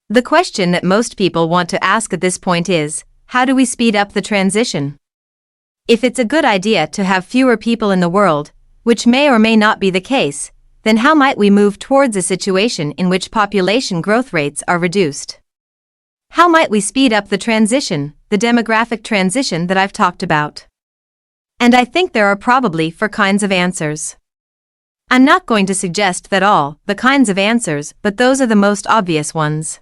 The question that most people want to ask at this point is, how do we speed up the transition? If it's a good idea to have fewer people in the world, which may or may not be the case, then how might we move towards a situation in which population growth rates are reduced? How might we speed up the transition, the demographic transition that I've talked about? And I think there are probably four kinds of answers. I'm not going to suggest that all the kinds of answers, but those are the most obvious ones.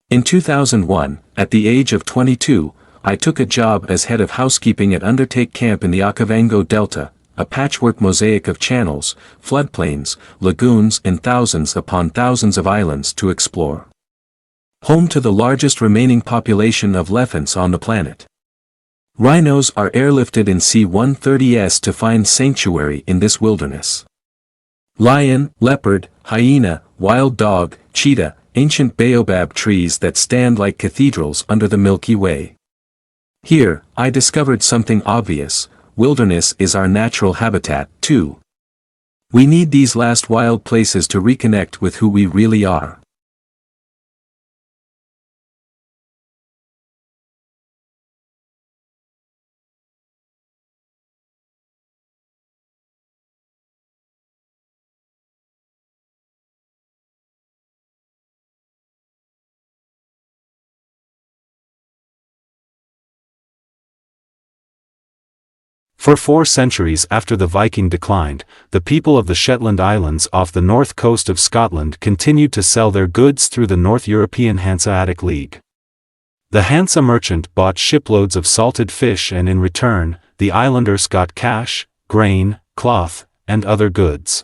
In 2001, at the age of 22, I took a job as head of housekeeping at Undertake Camp in the Okavango Delta, a patchwork mosaic of channels, floodplains, lagoons and thousands upon thousands of islands to explore. Home to the largest remaining population of elephants on the planet. Rhinos are airlifted in C-130s to find sanctuary in this wilderness. Lion, leopard, hyena, wild dog, cheetah, ancient baobab trees that stand like cathedrals under the Milky Way. Here, I discovered something obvious: wilderness is our natural habitat, too. We need these last wild places to reconnect with who we really are. For 4 centuries after the Viking declined, the people of the Shetland Islands off the north coast of Scotland continued to sell their goods through the North European Hanseatic League. The Hansa merchant bought shiploads of salted fish, and in return, the islanders got cash, grain, cloth, and other goods.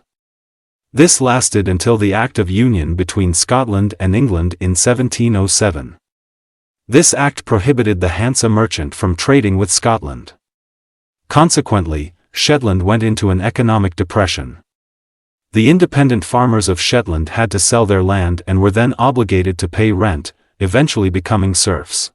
This lasted until the Act of Union between Scotland and England in 1707. This act prohibited the Hansa merchant from trading with Scotland. Consequently, Shetland went into an economic depression. The independent farmers of Shetland had to sell their land and were then obligated to pay rent, eventually becoming serfs.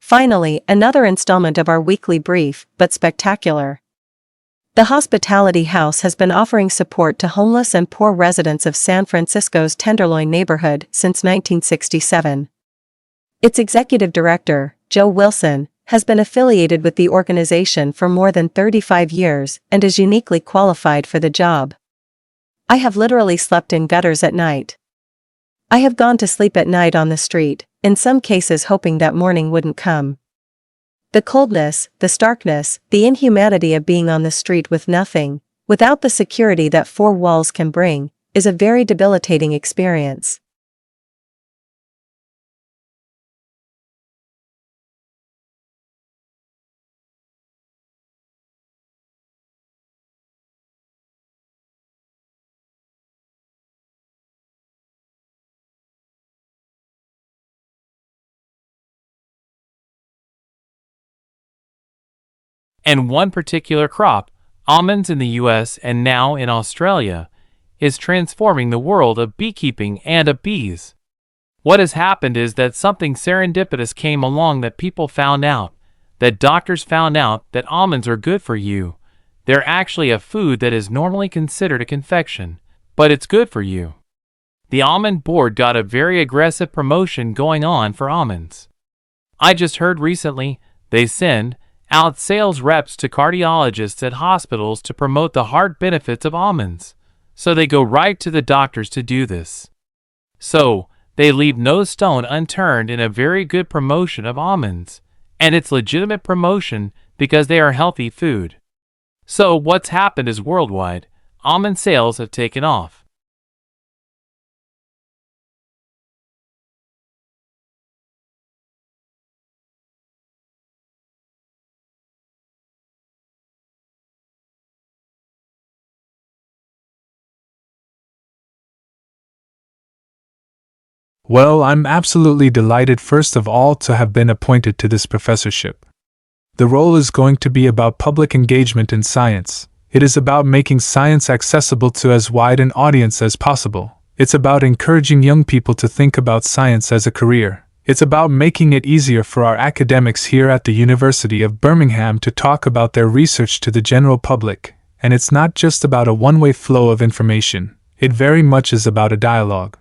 Finally, another installment of our weekly brief, but spectacular. The Hospitality House has been offering support to homeless and poor residents of San Francisco's Tenderloin neighborhood since 1967. Its executive director, Joe Wilson, has been affiliated with the organization for more than 35 years and is uniquely qualified for the job. I have literally slept in gutters at night. I have gone to sleep at night on the street, in some cases hoping that morning wouldn't come. The coldness, the starkness, the inhumanity of being on the street with nothing, without the security that 4 walls can bring, is a very debilitating experience. And one particular crop, almonds in the US and now in Australia, is transforming the world of beekeeping and of bees. What has happened is that something serendipitous came along, that people found out, that doctors found out that almonds are good for you. They're actually a food that is normally considered a confection, but it's good for you. The almond board got a very aggressive promotion going on for almonds. I just heard recently they send out sales reps to cardiologists at hospitals to promote the heart benefits of almonds. So they go right to the doctors to do this. So they leave no stone unturned in a very good promotion of almonds. And it's legitimate promotion because they are healthy food. So what's happened is worldwide, almond sales have taken off. Well, I'm absolutely delighted first of all to have been appointed to this professorship. The role is going to be about public engagement in science. It is about making science accessible to as wide an audience as possible. It's about encouraging young people to think about science as a career. It's about making it easier for our academics here at the University of Birmingham to talk about their research to the general public. And it's not just about a one-way flow of information. It very much is about a dialogue.